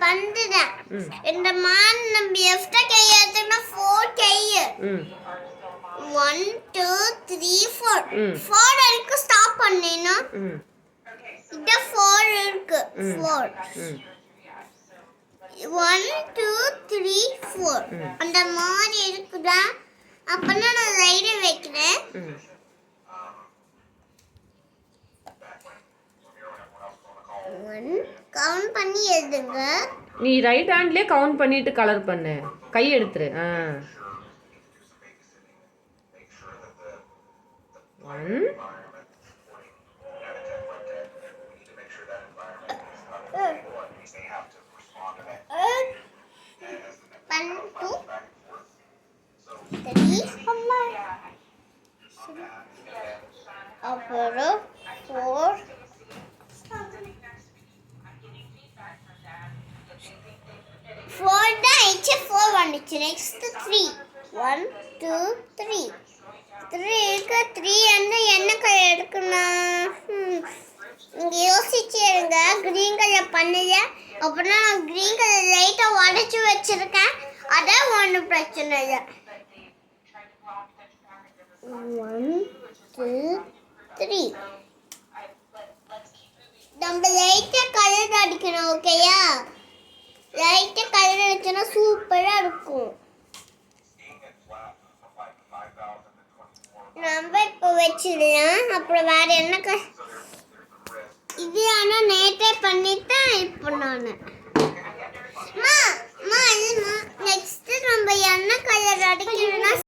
வந்துட்டேன். இந்த மான் நம்ம எஃப்ட கை எடுத்தோம்னா 4 கை. 1 2 3 4 4 வரைக்கும் ஸ்டாப் பண்ணேனா இத 4 இருக்கு 4 1 2 3 4 அந்த மாதிரி இருக்குதா அப்பனா நான் ரைட் வைக்கிறேன். கவுண்ட் பண்ணி எழுதுங்க. நீ ரைட் ஹேண்ட்லயே கவுண்ட் பண்ணிட்டு கலர் பண்ணு. கை எடுத்துரு. 1 அப்புறம் 4 தான் ஆயிடுச்சு. 4 வந்துச்சு. நெக்ஸ்ட் 3 1 2 3 இருக்கு. 3 வந்து என்ன கலர் எடுக்கணும் இங்கே யோசிச்சு இருங்க. க்ரீன் கலர் பண்ணல அப்படின்னா நான் க்ரீன் கலர் லைட்டாக உடச்சி வச்சிருக்கேன். அதான் ஒன்றும் பிரச்சனை இல்லை. 1 2 3 நம்ம லைட்டாக கலர் அடிக்கணும். ஓகேயா? லைட்டாக கலர் அடிச்சோன்னா சூப்பராக இருக்கும். நம்ம இப்போ வச்சிடலாம். அப்புறம் வேற என்ன இது ஆனால் நேற்றே பண்ணிட்டேன். இப்போ நான் நெக்ஸ்ட் நம்ம என்ன கலர் அடிக்கணும்னா